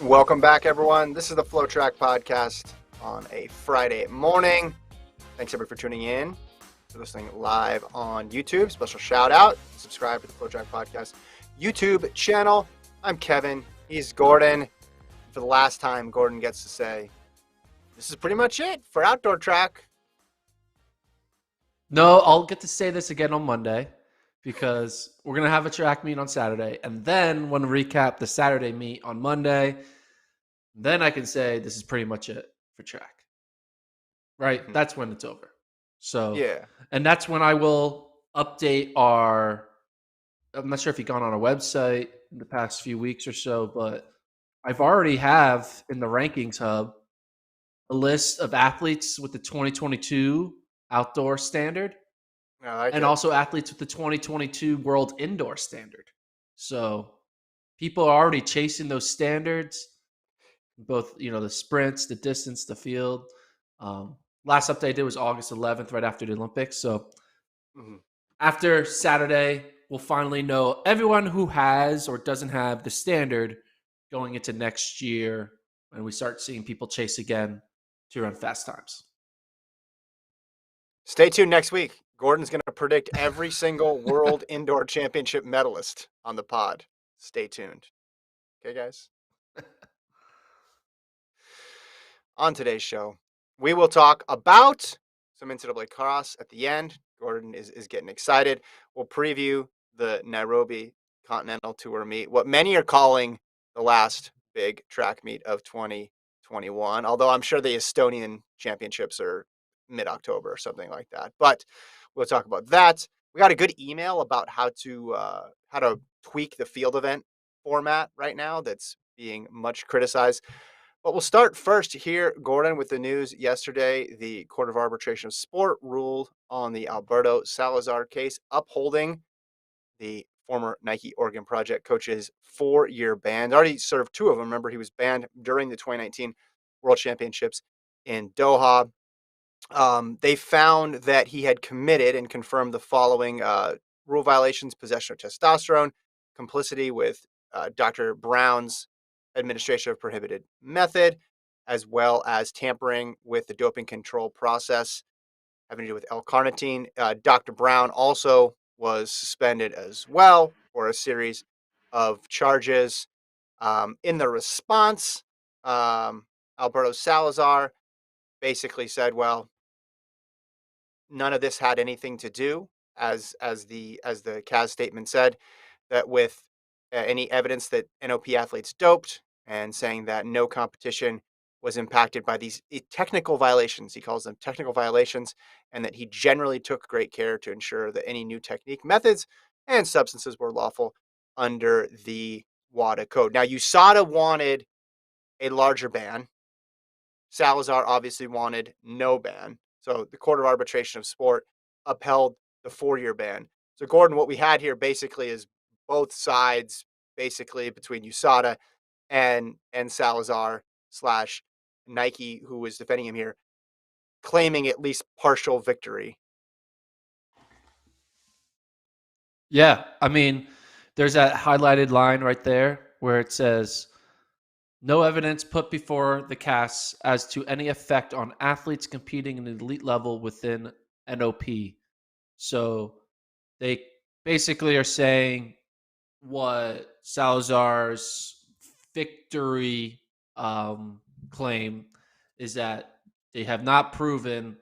Welcome back, everyone. This is the FloTrack podcast on a Friday morning. Thanks, everybody, for tuning in. If you're listening live on YouTube, special shout out. Subscribe to the FloTrack podcast YouTube channel. I'm Kevin. He's Gordon. For the last time, Gordon gets to say, this is pretty much it for outdoor track. No, I'll get to say this again on Monday because we're going to have a track meet on Saturday. And then when we recap the Saturday meet on Monday, then I can say this is pretty much it for track. Right? Mm-hmm. That's when it's over. So, Yeah. and that's when I will update our. I'm not sure if you've gone on our website in the past few weeks or so, but I've already have in the rankings hub a list of athletes with the 2022 outdoor standard I like and it. also athletes with the 2022 World Indoor Standard. So people are already chasing those standards, both the sprints, the distance, the field. Last update I did was August 11th, right after the Olympics. So Mm-hmm. after Saturday, we'll finally know everyone who has or doesn't have the standard going into next year, and we start seeing people chase again to run fast times. Stay tuned next week. Gordon's going to predict every single World Indoor Championship medalist on the pod. Stay tuned. Okay, guys? On today's show, we will talk about some NCAA cross at the end. Gordon is getting excited. We'll preview the Nairobi Continental Tour meet, what many are calling the last big track meet of 2021, although I'm sure the Estonian championships are mid-October or something like that. But we'll talk about that. We got a good email about how to tweak the field event format right now that's being much criticized. But we'll start first here, Gordon, with the news yesterday. The Court of Arbitration of Sport ruled on the Alberto Salazar case, upholding the former Nike Oregon Project coach's 4-year ban. Already served 2 of them. Remember, he was banned during the 2019 World Championships in Doha. They found that he had committed and confirmed the following rule violations: possession of testosterone, complicity with Dr. Brown's administration of prohibited method, as well as tampering with the doping control process having to do with L-carnitine. Dr. Brown also was suspended as well for a series of charges. In the response, Alberto Salazar basically said, well, none of this had anything to do, as the CAS statement said, that with any evidence that NOP athletes doped, and saying that no competition was impacted by these technical violations. He calls them technical violations, and that he generally took great care to ensure that any new technique, methods, and substances were lawful under the WADA code. Now, USADA wanted a larger ban. Salazar obviously wanted no ban. So the Court of Arbitration of Sport upheld the 4-year ban. So, Gordon, what we had here basically is both sides, basically between USADA and Salazar slash Nike, who was defending him here, claiming at least partial victory. Yeah, I mean, there's that highlighted line right there where it says, no evidence put before the CAS as to any effect on athletes competing in the elite level within NOP. So they basically are saying what Salazar's victory claim is that they have not proven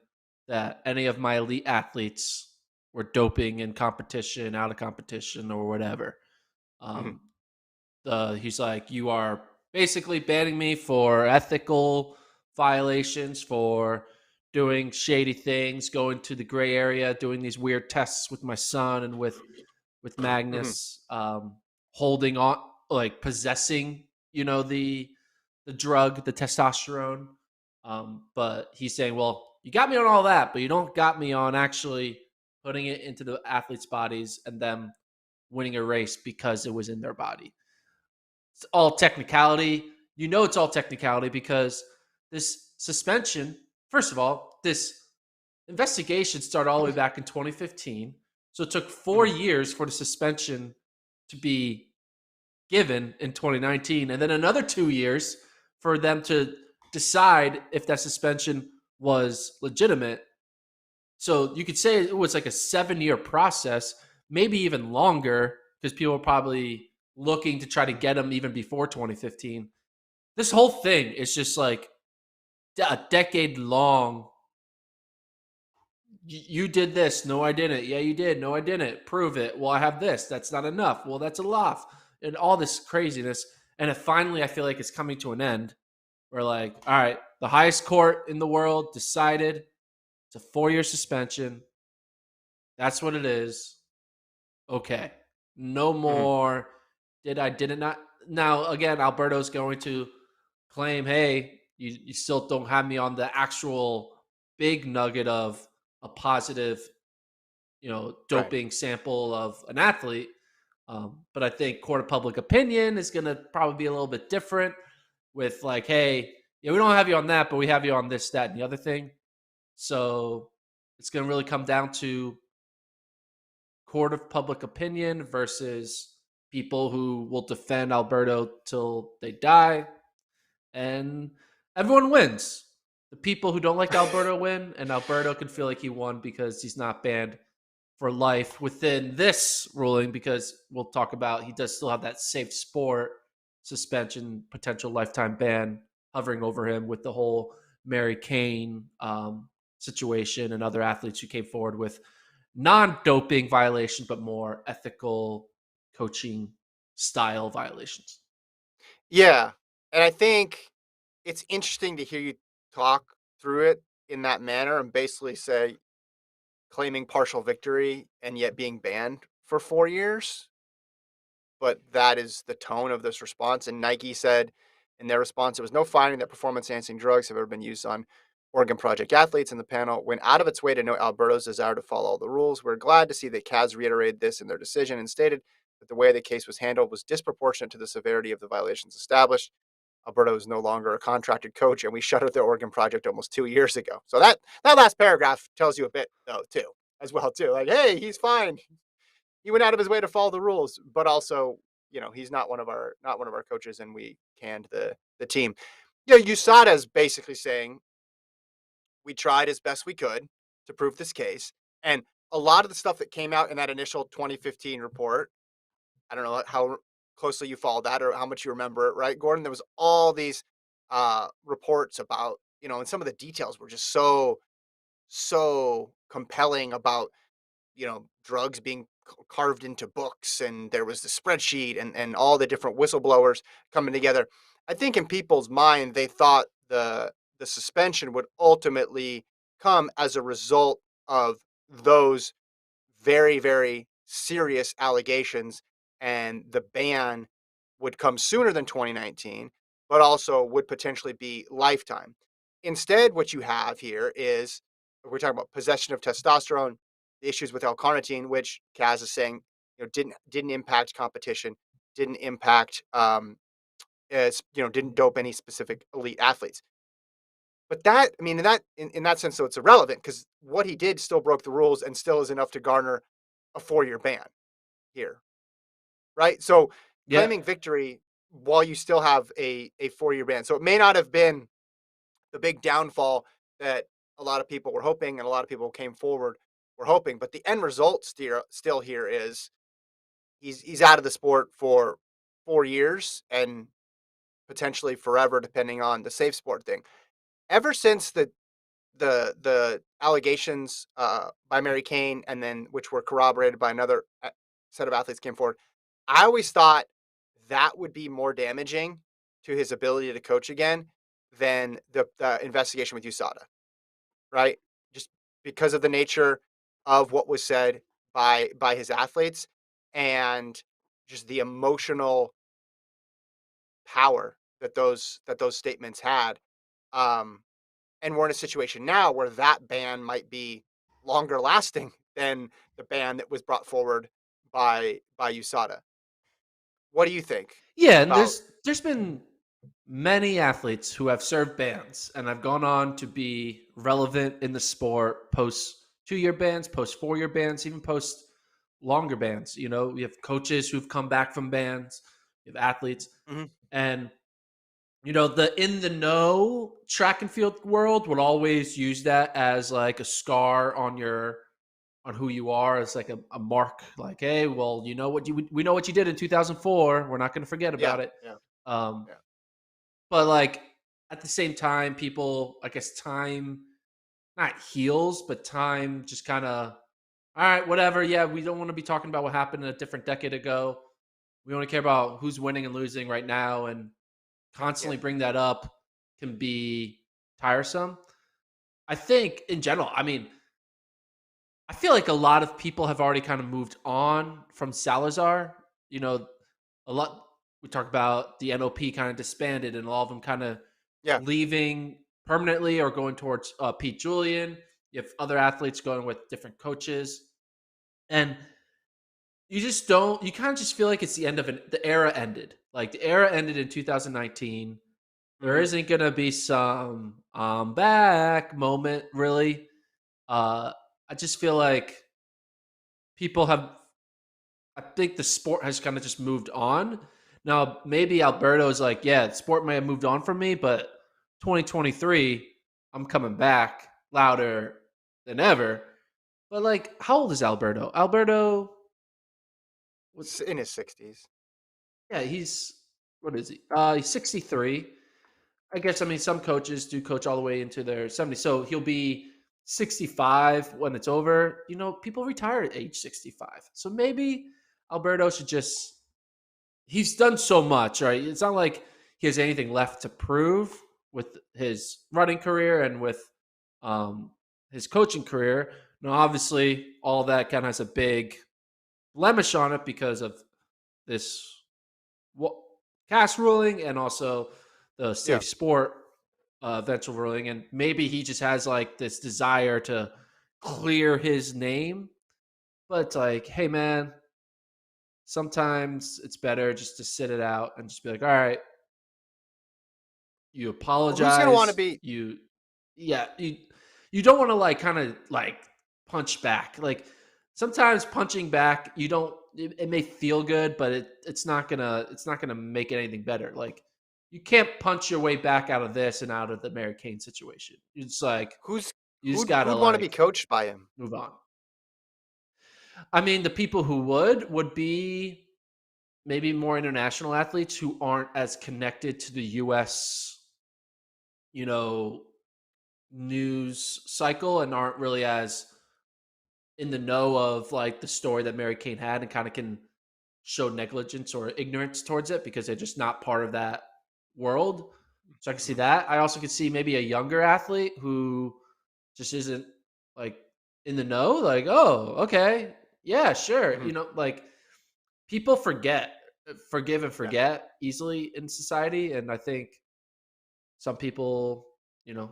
that any of my elite athletes were doping in competition, out of competition, or whatever. Mhm. Um, he's like, you are basically banning me for ethical violations, for doing shady things, going to the gray area, doing these weird tests with my son and with Mhm. Magnus, holding on, like possessing, the drug, the testosterone. But he's saying, well, you got me on all that, but you don't got me on actually putting it into the athletes' bodies and them winning a race because it was in their body. It's all technicality. It's all technicality because this suspension, first of all, this investigation started all the way back in 2015. So it took 4 Mhm. years for the suspension to be given in 2019, and then another 2 years for them to decide if that suspension was legitimate. So you could say it was like a 7 year process, maybe even longer, because people were probably looking to try to get him even before 2015. This whole thing is just like a decade long. You did this. No, I didn't. Yeah, you did. No, I didn't. Prove it. Well, I have this. That's not enough. Well, that's a lot. And all this craziness. And it finally, I feel like it's coming to an end. We're like, all right, the highest court in the world decided it's a 4 year suspension. That's what it is. Okay. No Mhm. more did it not. Now, again, Alberto's going to claim, hey, you still don't have me on the actual big nugget of a positive, Right. doping sample of an athlete. But I think court of public opinion is going to probably be a little bit different with like, hey, yeah, we don't have you on that, but we have you on this, that, and the other thing. So it's going to really come down to court of public opinion versus people who will defend Alberto till they die. And everyone wins. The people who don't like Alberto win, and Alberto can feel like he won because he's not banned for life within this ruling, because we'll talk about he does still have that safe sport suspension, potential lifetime ban hovering over him with the whole Mary Kane situation and other athletes who came forward with non-doping violations, but more ethical coaching style violations. Yeah. And I think it's interesting to hear you talk through it in that manner and basically say claiming partial victory and yet being banned for 4 years. But that is the tone of this response. And Nike said in their response, there was no finding that performance enhancing drugs have ever been used on Oregon Project athletes. And the panel went out of its way to note Alberto's desire to follow all the rules. We're glad to see that CAS reiterated this in their decision and stated that the way the case was handled was disproportionate to the severity of the violations established. Alberto is no longer a contracted coach, and we shuttered the Oregon Project almost 2 years ago. So that last paragraph tells you a bit, though, too, as well, too. Like, hey, he's fine. He went out of his way to follow the rules, but also, he's not one of our coaches, and we canned the team. USADA is basically saying we tried as best we could to prove this case, and a lot of the stuff that came out in that initial 2015 report. I don't know how closely you followed that or how much you remember it, right, Gordon? There was all these reports about, and some of the details were just so compelling about, drugs being carved into books, and there was the spreadsheet and all the different whistleblowers coming together. I think in people's mind, they thought the suspension would ultimately come as a result of those very, very serious allegations, and the ban would come sooner than 2019, but also would potentially be lifetime. Instead, what you have here is we're talking about possession of testosterone, the issues with L-carnitine, which Kaz is saying didn't impact competition, didn't impact didn't dope any specific elite athletes. But that, I mean, in that sense, so it's irrelevant because what he did still broke the rules and still is enough to garner a 4 year ban here, right? So Yeah. claiming victory while you still have a 4 year ban. So it may not have been the big downfall that a lot of people were hoping and a lot of people came forward were hoping. But the end result still here is he's out of the sport for 4 years and potentially forever, depending on the safe sport thing. Ever since the allegations by Mary Kane, and then which were corroborated by another set of athletes came forward, I always thought that would be more damaging to his ability to coach again than the investigation with USADA, right? Just because of the nature of what was said by his athletes and just the emotional power that those statements had. Um, and we're in a situation now where that ban might be longer lasting than the ban that was brought forward by USADA. What do you think Yeah, and about? there's been many athletes who have served bans and have gone on to be relevant in the sport post 2 year bans, post 4 year bans, even post longer bans. We have coaches who've come back from bans. you have athletes, Mhm. and the in the know track and field world would always use that as like a scar on who you are, as like a mark, like, hey, well, we know what you did in 2004. We're not going to forget Yeah, about it. yeah, Um, yeah. but like at the same time, people, I guess, time not heals, but time just kind of, all right, whatever. Yeah, we don't want to be talking about what happened a different decade ago. We only care about who's winning and losing right now, and Yeah. constantly bring that up can be tiresome. I think in general, I mean, I feel like a lot of people have already kind of moved on from Salazar. You know, a lot we talk about the NOP kind of disbanded and all of them kind of Yeah. leaving permanently or going towards Pete Julian. You have other athletes going with different coaches. And you kind of just feel like it's the end of the era ended. Like the era ended in 2019. There Mhm. isn't going to be some I'm back moment, really. I just feel like people have, I think the sport has kind of just moved on. Now, maybe Alberto is like, yeah, the sport may have moved on from me, but 2023, I'm coming back louder than ever. But like, how old is Alberto? Alberto, what, In his 60s. yeah, what is he? He's 63. I guess, I mean, some coaches do coach all the way into their 70s. So he'll be 65 when it's over. People retire at age 65. So maybe Alberto should just, he's done so much, right? It's not like he has anything left to prove with his running career and with um, his coaching career. Now, obviously, all that kind of has a big blemish on it because of this CAS ruling and also the Yeah. safe sport eventual ruling. And maybe he just has like this desire to clear his name. But it's like, hey, man, sometimes it's better just to sit it out and just be like, all right, you Well, who's gonna wanna apologize. be Yeah, you don't want to like kind of like punch back. Like sometimes punching back, you don't. It may feel good, but it's not gonna make it anything better. Like you can't punch your way back out of this and out of the Mary Kane situation. It's like who's you just gotta who'd wanna be like coached by him? move on. I mean, the people who would be maybe more international athletes who aren't as connected to the U.S. You know news cycle and aren't really as in the know of like the story that Mary Kane had and kind of can show negligence or ignorance towards it because they're just not part of that world. So I can see Mhm. that. I also could see maybe a younger athlete who just isn't like in the know, like, oh, okay, yeah, sure. Mhm. Like people forgive and Yeah. forget easily in society. And I think some people,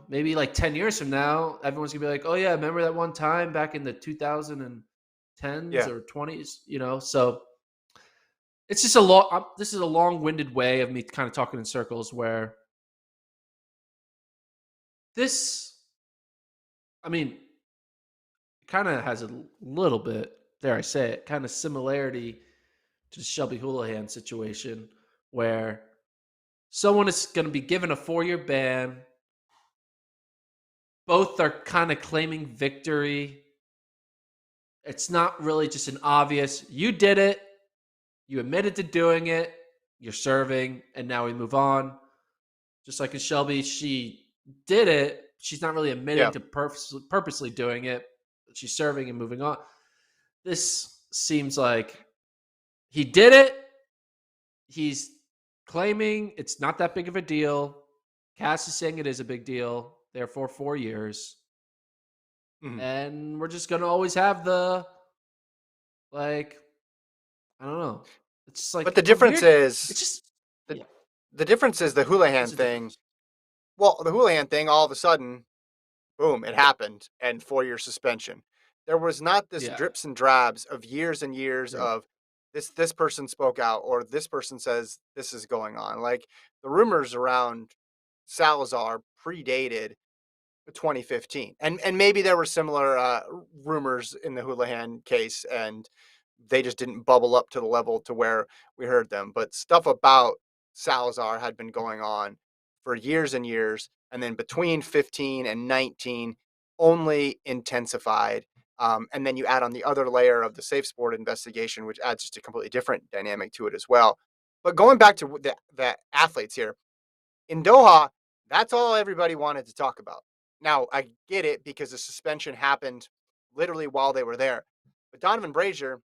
maybe like 10 years from now, everyone's gonna be like, oh yeah, remember that one time back in the 2010s Yeah. or 20s. So it's just a long, this is a long-winded way of me kind of talking in circles where this, I mean, kind of has a little bit, dare I say it, kind of similarity to the Shelby Houlihan situation where someone is going to be given a 4-year ban. Both are kind of claiming victory. It's not really just an obvious, you did it, you admitted to doing it, you're serving, and now we move on. Just like in Shelby, she did it. She's not really admitting Yeah. to purposely doing it. She's serving and moving on. This seems like he did it. He's claiming it's not that big of a deal. Cass is saying it is a big deal. Therefore, 4 years. Mhm. And we're just going to always have the, like, I don't know. It's But like the a difference weird. is It's just the yeah. the difference is the Houlihan What's the thing. difference? Well, the Houlihan thing, all of a sudden, boom, it happened, and 4-year suspension. There was not this Yeah. drips and drabs of years and years Right. of this person spoke out or this person says this is going on. Like the rumors around Salazar predated 2015, and maybe there were similar rumors in the Houlihan case, and they just didn't bubble up to the level to where we heard them. But stuff about Salazar had been going on for years and years, and then between 15 and 19, only intensified. And then you add on the other layer of the safe sport investigation, which adds just a completely different dynamic to it as well. But going back to the athletes here in Doha, that's all everybody wanted to talk about. Now, I get it because the suspension happened literally while they were there. But Donovan Brazier,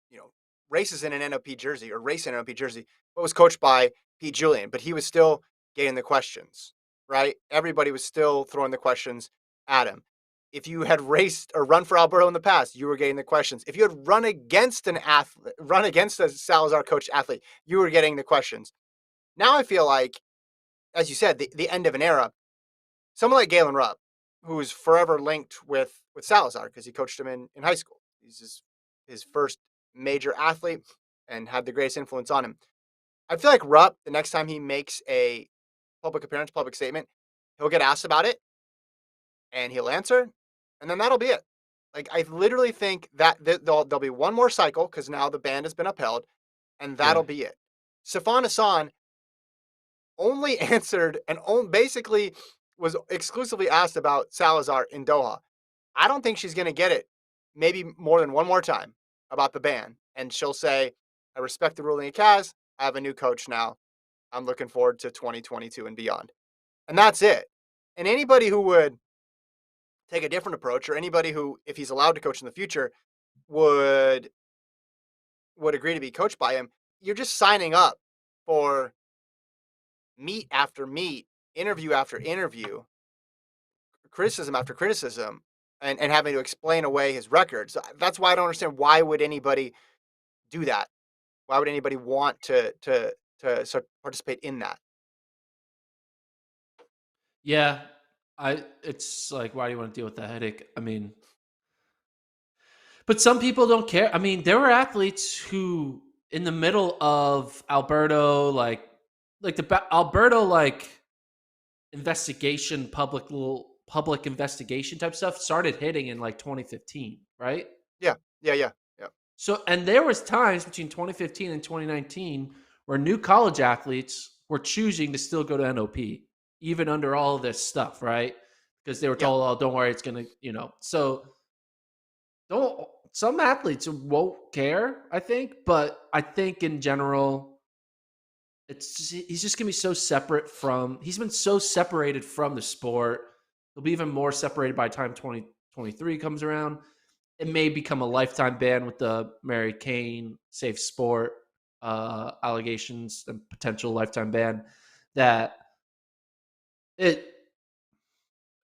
you know, races in an NOP jersey or race in an NOP jersey, but was coached by Pete Julian, but he was still getting the questions, right? Everybody was still throwing the questions at him. If you had raced or run for Alberto in the past, you were getting the questions. If you had run against an athlete, run against a Salazar coached athlete, you were getting the questions. Now I feel like, as you said, the end of an era. Someone like Galen Rupp, who is forever linked with Salazar because he coached him in high school. He's his first major athlete and had the greatest influence on him. I feel like Rupp, the next time he makes a public appearance, public statement, he'll get asked about it and he'll answer, and then that'll be it. Like I literally think that there'll be one more cycle because now the ban has been upheld, and Yeah. that'll be it. Sifan Hassan only answered and basically was exclusively asked about Salazar in Doha. I don't think she's going to get it maybe more than one more time about the ban. And she'll say, I respect the ruling of CAS. I have a new coach now. I'm looking forward to 2022 and beyond. And that's it. And anybody who would take a different approach, or anybody who, if he's allowed to coach in the future, would would agree to be coached by him, you're just signing up for meet after meet, interview after interview, criticism after criticism, and having to explain away his record. So that's why I don't understand why would anybody do that? Why would anybody want to participate in that? Yeah. It's like, why do you want to deal with that headache? I mean, but some people don't care. I mean, there were athletes who, in the middle of Alberto, like Alberto, like investigation, public investigation type stuff, started hitting in like 2015, right? Yeah, yeah, yeah, yeah, So, and there was times between 2015 and 2019 where new college athletes were choosing to still go to NOP, even under all of this stuff, right? Because they were yeah. told, "Oh, don't worry, it's gonna," So don't some athletes won't care, I think, but I think in general, he's just gonna be so separate from. He's been so separated from the sport. He'll be even more separated by the time 2023 comes around. It may become a lifetime ban with the Mary Kane safe sport allegations and potential lifetime ban. That it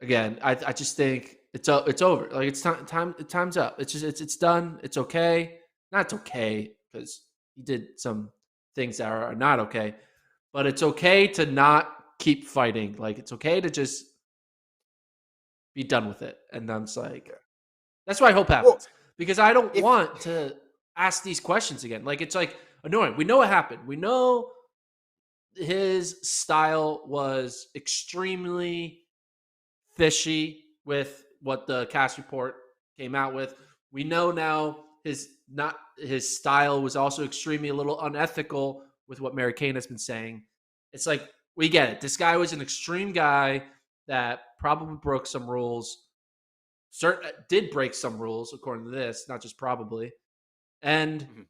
again, I just think it's over. Like it's time's up. It's just it's done. It's okay. Not it's okay because he did some things that are not okay, but it's okay to not keep fighting. Like it's okay to just be done with it. And I'm just like, Yeah. that's what I hope Well, happens because I don't if want to ask these questions again. Like it's like annoying. We know what happened. We know his style was extremely fishy with what the cast report came out with. We know now his style was also extremely a little unethical with what Mary Kane has been saying. It's like we get it. This guy was an extreme guy that probably broke some rules. Did break some rules according to this, not just probably. And mhm,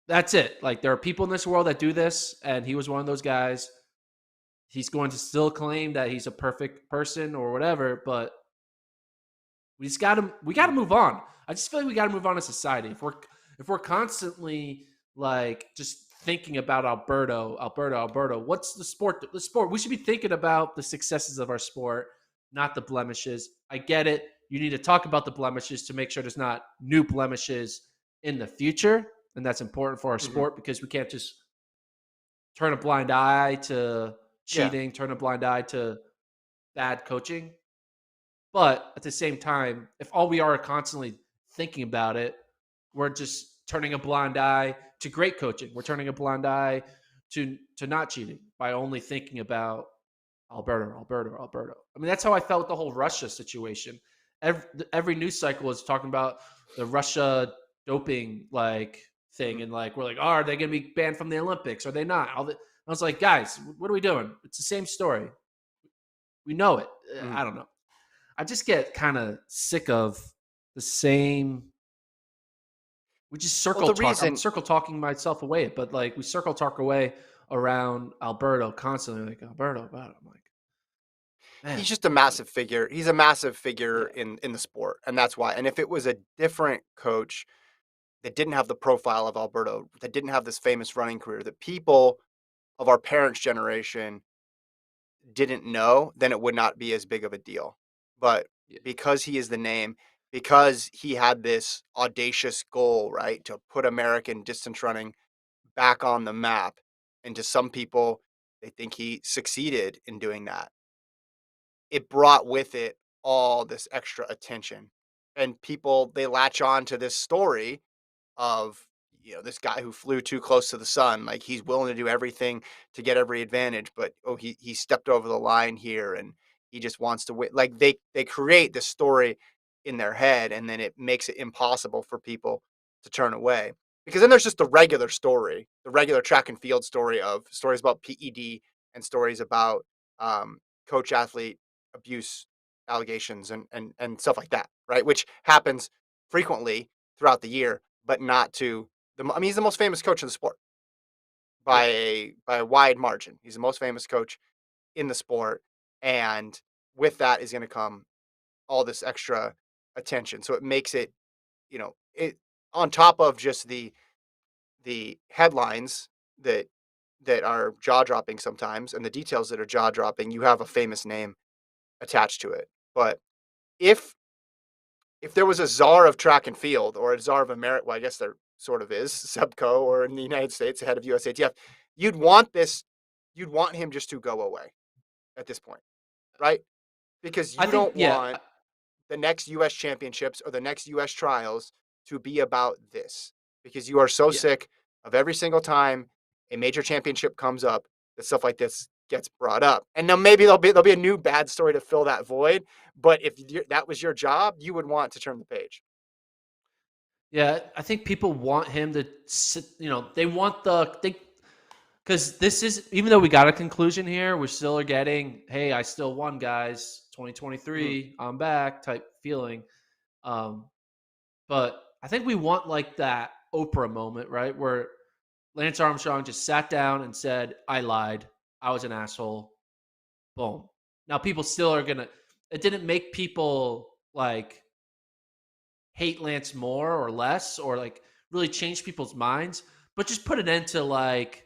that's it. Like there are people in this world that do this, and he was one of those guys. He's going to still claim that he's a perfect person or whatever, but we gotta mhm, move on. I just feel like we gotta move on as society. If we're constantly like just thinking about Alberto, what's the sport? The sport. We should be thinking about the successes of our sport, not the blemishes. I get it. You need to talk about the blemishes to make sure there's not new blemishes in the future, and that's important for our mhm. sport because we can't just turn a blind eye to Yeah, cheating, turn a blind eye to bad coaching. But at the same time, if all we are constantly thinking about it, we're just turning a blind eye to great coaching. We're turning a blind eye to not cheating by only thinking about Alberto. I mean, that's how I felt with the whole Russia situation. Every news cycle is talking about the Russia. doping like thing, Mhm, and like we're like, oh, are they going to be banned from the Olympics? Are they not? I was like, guys, what are we doing? It's the same story. We know it. mhm. I don't know. I just get kind of sick of the same. We just Well, circle the talk. I'm reason circle talking myself away, but like we circle talk away around Alberto constantly. Like Alberto, about it. I'm like, he's man, just a like, massive figure. He's a massive figure yeah, in the sport, and that's why. And if it was a different coach that didn't have the profile of Alberto, that didn't have this famous running career, that people of our parents' generation didn't know, then it would not be as big of a deal. But yeah, because he is the name, because he had this audacious goal, right, to put American distance running back on the map, and to some people, they think he succeeded in doing that. It brought with it all this extra attention. And people, they latch on to this story of, this guy who flew too close to the sun. Like, he's willing to do everything to get every advantage, but oh, he stepped over the line here, and he just wants to win. Like, they create this story in their head, and then it makes it impossible for people to turn away. Because then there's just the regular story, the regular track and field story, of stories about PED, and stories about coach athlete abuse allegations, and stuff like that, right? Which happens frequently throughout the year, but not to I mean, he's the most famous coach in the sport yeah, by a wide margin. He's the most famous coach in the sport, and with that is going to come all this extra attention. So it makes it, it on top of just the headlines that are jaw dropping sometimes, and the details that are jaw dropping. You have a famous name attached to it, but if there was a czar of track and field, or a czar of America, well, I guess there sort of is, Subco, or in the United States, the head of USATF, you'd want this, you'd want him just to go away at this point, right? Because I you think don't yeah, want the next US championships or the next US trials to be about this, because you are so yeah, sick of every single time a major championship comes up that stuff like this gets brought up. And now maybe there'll be a new bad story to fill that void, but if that was your job, you would want to turn the page. yeah. I think people want him to sit. They want they because this is, even though we got a conclusion here, we still are getting, hey, I still won, guys. Mhm. 2023, I'm back type feeling. Um, but I think we want like that Oprah moment, right? Where Lance Armstrong just sat down and said, I lied. I was an asshole. Boom. Now people still are gonna, it didn't make people like hate Lance more or less, or like really change people's minds, but just put an end to like,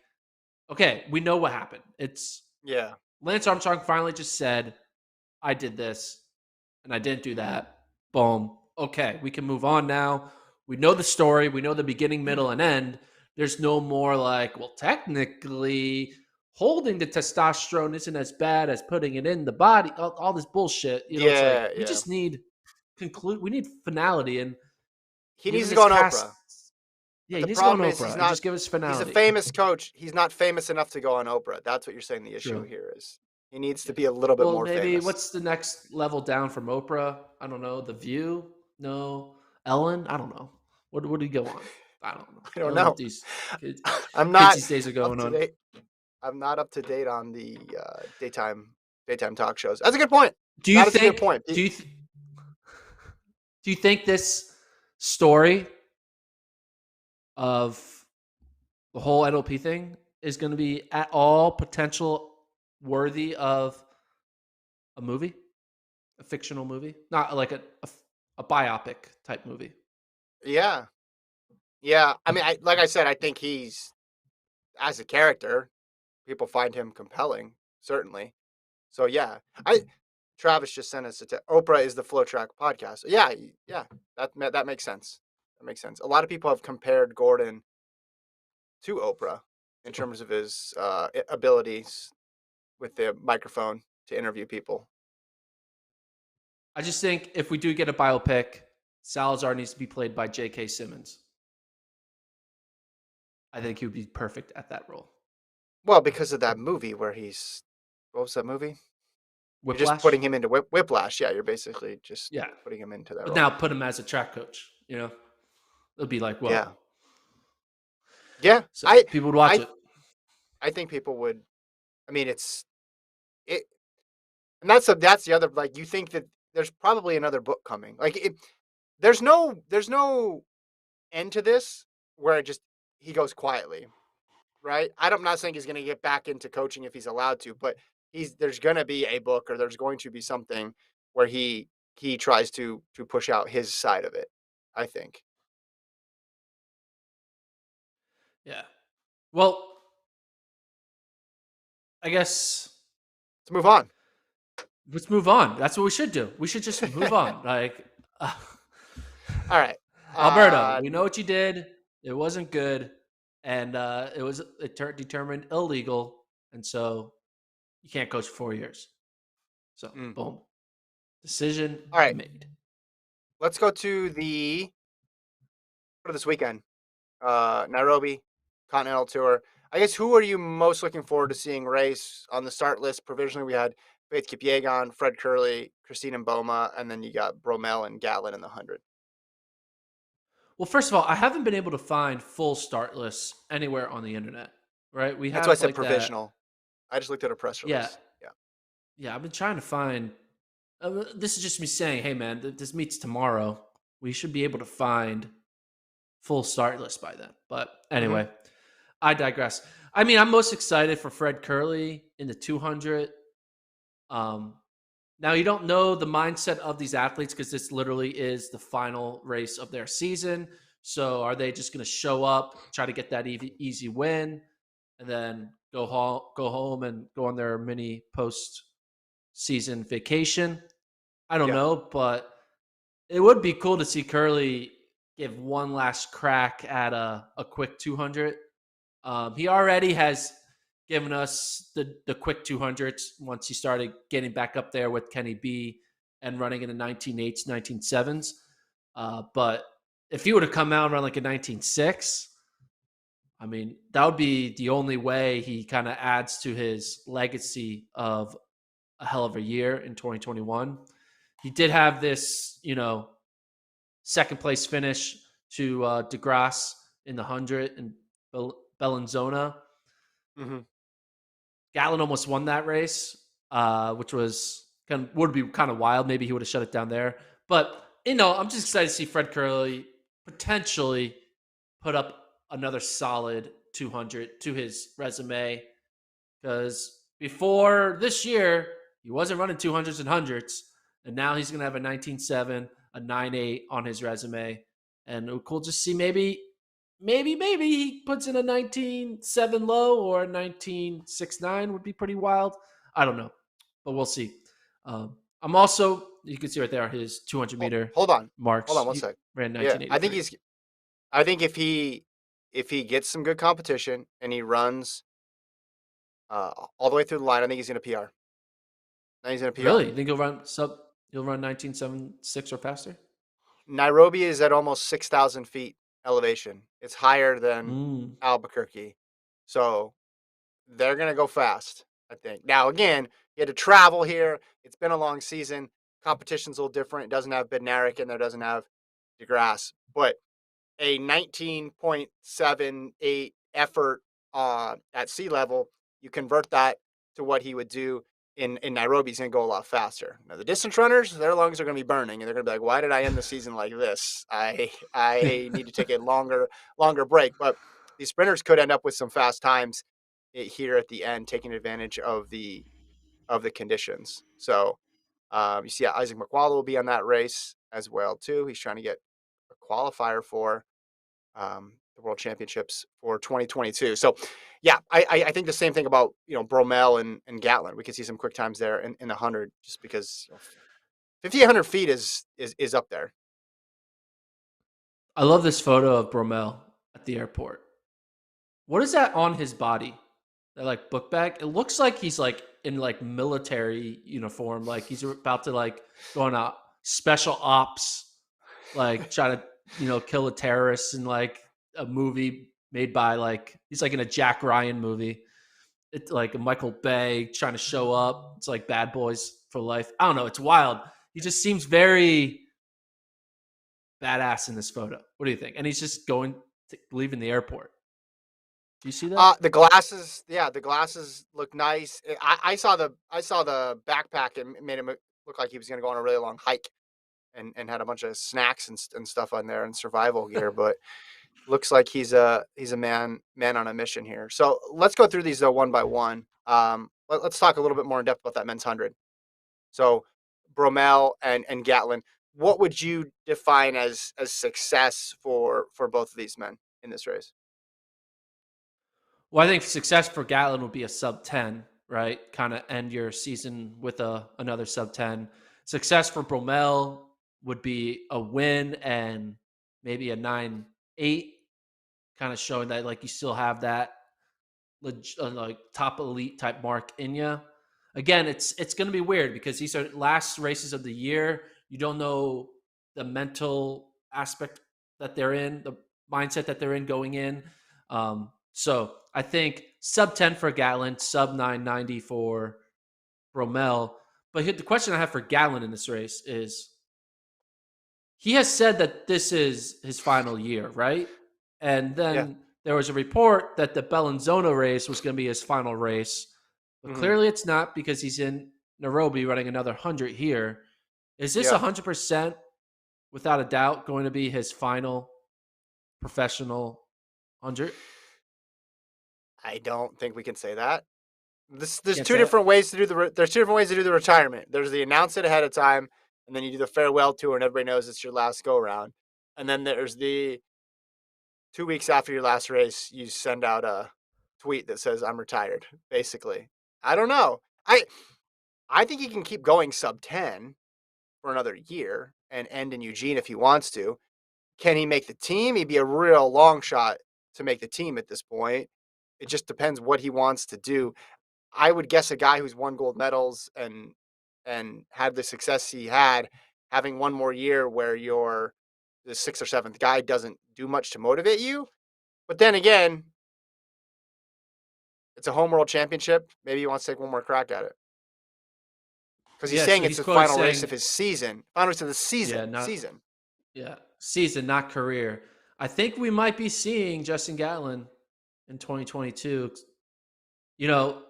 okay, we know what happened. It's Yeah. Lance Armstrong finally just said, I did this and I didn't do that. Boom. Okay, we can move on now. We know the story. We know the beginning, middle, and end. There's no more like, well, technically, holding the testosterone isn't as bad as putting it in the body. All this bullshit. It's like Yeah, we yeah. just need conclude. We need finality, and He needs given to this go on cast, Oprah, yeah, but he the needs to go on problem is Oprah and just give us he's a finality. famous coach. He's not famous enough to go on Oprah. That's what you're saying the issue True. here is. He needs Yeah. to be a little bit Well, more maybe famous. what's the next level down from Oprah? I don't know. The View? No. Ellen? I don't know. What did he go on? I don't know. I I don't don't know what know. these kids I'm kids not these days are up going to on. date. I'm not up to date on the daytime talk shows. That's a good point. Do you That is a good think point. do you think this story of the whole NLP thing is going to be at all potential worthy of a movie? A fictional movie? Not like a biopic type movie. Yeah, yeah. I mean, like I said, I think he's, as a character, people find him compelling, certainly. So yeah, I Travis just sent us Oprah is the FloTrack podcast. Yeah, yeah, that makes sense. That makes sense. A lot of people have compared Gordon to Oprah in terms of his abilities with the microphone to interview people. I just think if we do get a biopic, Salazar needs to be played by J.K. Simmons. I think he would be perfect at that role. Well, because of that movie where he's, what was that movie? You're just Whiplash? putting him into Whiplash. Yeah, you're basically just Yeah. putting him into that But role. now put him as a track coach, It'll be like, Yeah. whoa. Yeah. So people would watch I it. I think people would. I mean, it, and that's the other, like, you think that there's probably another book coming. Like, there's no end to this where it just he goes quietly, right? I'm not saying he's going to get back into coaching if he's allowed to, but there's going to be a book, or there's going to be something where he tries to push out his side of it, I think. Yeah. Well, I guess Let's move on. let's move on. That's what we should do. We should just move on. Like, uh, All right. Alberto, Uh we know what you did. It wasn't good, and determined illegal, and so you can't coach for 4 years. So, mm. boom, decision All right. made. Let's go to the for this weekend. Nairobi Continental Tour. I guess, who are you most looking forward to seeing race on the start list? Provisionally, we had Faith Kipyegon, Fred Curley, Christine Mboma, and then you got Bromell and Gatlin in the 100. Well, first of all, I haven't been able to find full start lists anywhere on the internet. Right? We That's why I have said like that. provisional. I just looked at a press Yeah, release. Yeah. yeah. I've been trying to find. This is just me saying, hey, man, this meets tomorrow. We should be able to find full start list by then. But Hmm. anyway, I digress. I mean, I'm most excited for Fred Curley in the 200. Um, Now, you don't know the mindset of these athletes because this literally is the final race of their season. So, are they just going to show up, try to get that easy win, and then go home, and go on their mini post season vacation? I don't Yeah. know, but it would be cool to see Curly give one last crack at a quick 200. He already has given us the quick 200s once he started getting back up there with Kenny B and running in the 19.8s, 19.7s. But if he would have come out around like a 19.6, I mean, that would be the only way he kind of adds to his legacy of a hell of a year in 2021. He did have this, second place finish to DeGrasse in the 100 and Bellinzona. Hmm. Gatlin almost won that race, which would be kind of wild. Maybe he would have shut it down there. But I'm just excited to see Fred Curley potentially put up another solid 200 to his resume, because before this year he wasn't running 200s and hundreds, and now he's going to have a 19.7, a 9.8 on his resume, and we'll just see maybe he puts in a 19.7 low, or a 19.69 would be pretty wild. I don't know, but we'll see. I'm also, you can see right there his 200 meter Hold on. Hold marks. on one He sec. ran Yeah. 1983. I think if he gets some good competition and he runs all the way through the line, I think he's going to PR. I think he's going to PR. Really? You think he'll run 19.76 or faster? Nairobi is at almost 6,000 feet elevation. It's higher than Mm. Albuquerque. So they're going to go fast, I think. Now, again, you had to travel here. It's been a long season. Competition's a little different. It doesn't have Bednarik in there, doesn't have DeGrasse. But a 19.78 effort at sea level, you convert that to what he would do in Nairobi, he's going to go a lot faster. Now, the distance runners, their lungs are going to be burning, and they're going to be like, "Why did I end the season like this? I need to take a longer break." But these sprinters could end up with some fast times here at the end, taking advantage of the conditions. So you see, Isaac McWalla will be on that race as well too. He's trying to get a qualifier for the World Championships for 2022. So, yeah, I think the same thing about Bromell and Gatlin. We could see some quick times there in the 100, just because 5,800 feet is up there. I love this photo of Bromell at the airport. What is that on his body? That like book bag? It looks like he's like in like military uniform, like he's about to like go on a special ops, like try to kill a terrorist in like a movie made by, like, he's like in a Jack Ryan movie. It's like a Michael Bay trying to show up. It's like Bad Boys for Life. I don't know. It's wild. He just seems very badass in this photo. What do you think? And he's just leaving the airport. Do you see that? The glasses, yeah, the glasses look nice. I saw the backpack and it made him look like he was going to go on a really long hike and had a bunch of snacks and stuff on there and survival gear. But looks like he's a man on a mission here. So let's go through these though one by one. Let's talk a little bit more in depth about that men's 100. So Bromell and Gatlin, what would you define as success for both of these men in this race? Well, I think success for Gatlin would be a sub 10, right? Kind of end your season with another sub 10. Success for Bromell would be a win and maybe a 9-8, kind of showing that like you still have that like top elite type mark in you. Again, it's going to be weird because these are last races of the year. You don't know the mental aspect that they're in, the mindset that they're in going in. So I think sub 10 for Gatlin, sub 990 for Bromell. But the question I have for Gatlin in this race is he has said that this is his final year, right? And Yeah. then there was a report that the Bellinzona race was going to be his final race, but Hmm. clearly it's not because he's in Nairobi running another 100 here. Is this Yeah. 100% without a doubt going to be his final professional 100? I don't think we can say that. There's Can't two say it. different ways to do there's two different ways to do the retirement. There's the announce it ahead of time, and then you do the farewell tour, and everybody knows it's your last go around. And then there's the 2 weeks after your last race, you send out a tweet that says I'm retired. Basically, I don't know. I think he can keep going sub 10 for another year and end in Eugene if he wants to. Can he make the team? He'd be a real long shot to make the team at this point. It just depends what he wants to do. I would guess a guy who's won gold medals and had the success he had, having one more year where you're the sixth or seventh guy doesn't do much to motivate you. But then again, it's a home world championship. Maybe he wants to take one more crack at it because he's Yeah, saying so it's he's the quoted final race of saying, his season, final race of the yeah, season. not Season. yeah, season, not career. I think we might be seeing Justin Gatlin in 2022. You know,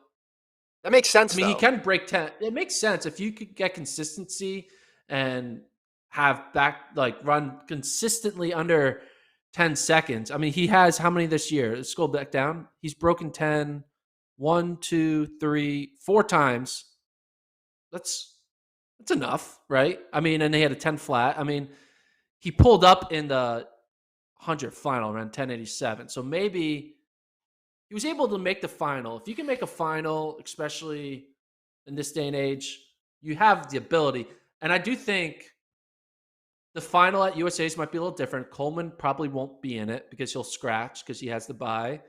That makes I sense mean, he though. can break 10. It makes sense if you could get consistency and have back like run consistently under 10 seconds. I mean, he has how many this year? Let's scroll back down. He's broken 10 1, 2, 3, 4 times. That's that's enough, right? I mean, and they had a 10 flat. I mean, he pulled up in the 100 final around 1087. So maybe he was able to make the final. If you can make a final, especially in this day and age, you have the ability. And I do think the final at USA's might be a little different. Coleman probably won't be in it because he'll scratch because he has the bye.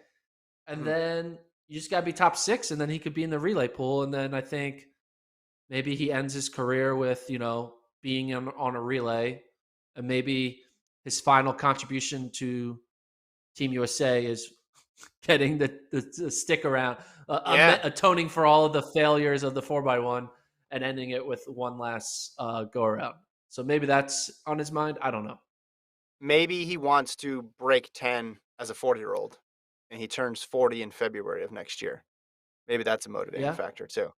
And Mhm. then you just got to be top 6, and then he could be in the relay pool. And then I think maybe he ends his career with, being on a relay. And maybe his final contribution to Team USA is getting the stick around, Yeah, atoning for all of the failures of the 4x1 and ending it with one last go around. So maybe that's on his mind. I don't know. maybe he wants to break 10 as a 40-year-old, and he turns 40 in February of next year. Maybe that's a motivating Yeah, factor too.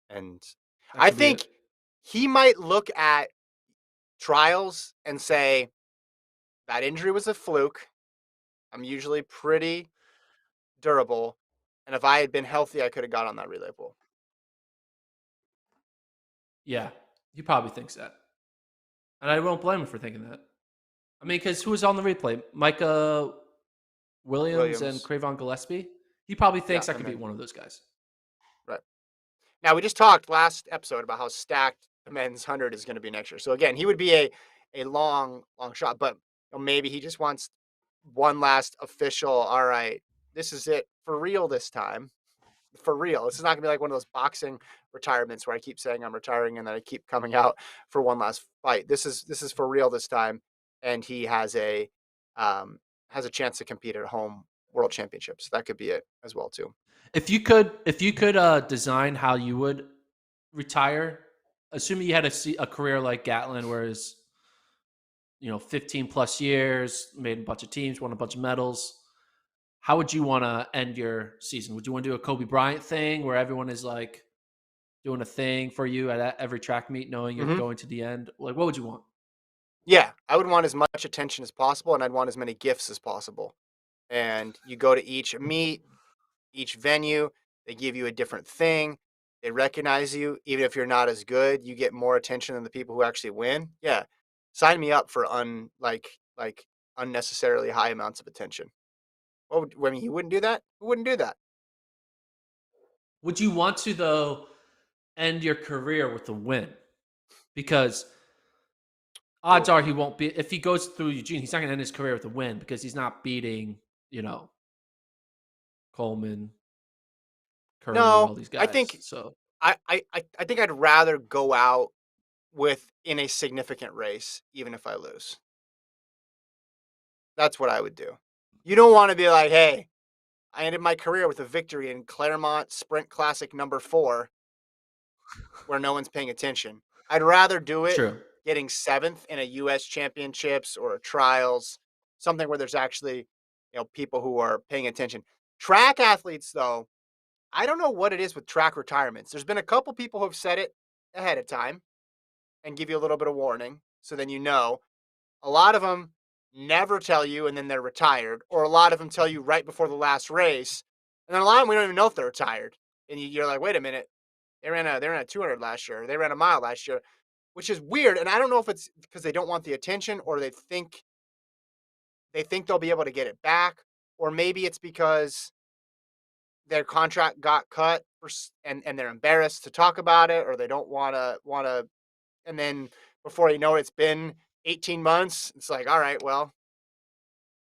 And that I could be it. think he might look at trials and say, that injury was a fluke. I'm usually pretty durable. And if I had been healthy, I could have got on that relay pool. Yeah, he probably thinks that. And I won't blame him for thinking that. I mean, because who was on the replay? Micah Williams and Williams. Cravon Gillespie? He probably Yeah. thinks I And could beat then, one of those guys. right. Now, we just talked last episode about how stacked the men's 100 is going to be next year. So, again, he would be a long, long shot, but maybe he just wants one last official. All right, this is it for real this time. For real. This is not gonna be like one of those boxing retirements where I keep saying I'm retiring and then I keep coming out for one last fight. This is for real this time, and he um, has a chance to compete at home world championships. That could be it as well too. If you could design how you would retire, assuming you had a career like Gatlin, whereas 15 plus years, made a bunch of teams, won a bunch of medals. How would you want to end your season? Would you want to do a Kobe Bryant thing where everyone is like doing a thing for you at every track meet, knowing you're Hmm. going to the end? Like, what would you want? Yeah, I would want as much attention as possible, and I'd want as many gifts as possible. And you go to each meet, each venue, they give you a different thing. They recognize you, even if you're not as good. You get more attention than the people who actually win. Yeah, sign me up for like unnecessarily high amounts of attention. I mean, you wouldn't do that. Who wouldn't do that? Would you want to though end your career with a win? Because odds Oh are he won't be. If he goes through Eugene, he's not going to end his career with a win because he's not beating, you know, Coleman, Curly, no, all these I guys. think So I think I'd rather go out with in a significant race, even if I lose. That's what I would do. You don't want to be like, hey, I ended my career with a victory in Claremont Sprint Classic number 4, where no one's paying attention. I'd rather do it true. getting 7th in a US championships or a trials, something where there's actually, people who are paying attention. Track athletes, though, I don't know what it is with track retirements. There's been a couple people who have said it ahead of time and give you a little bit of warning. So then you know. A lot of them never tell you and then they're retired, or a lot of them tell you right before the last race. And then a lot of them we don't even know if they're retired. And you're like, wait a minute, they ran a 200 last year, they ran a mile last year, which is weird. And I don't know if it's because they don't want the attention or they think they'll be able to get it back, or maybe it's because their contract got cut and they're embarrassed to talk about it, or they don't want to. And then before you know it, it's been 18 months. It's like, all right, well,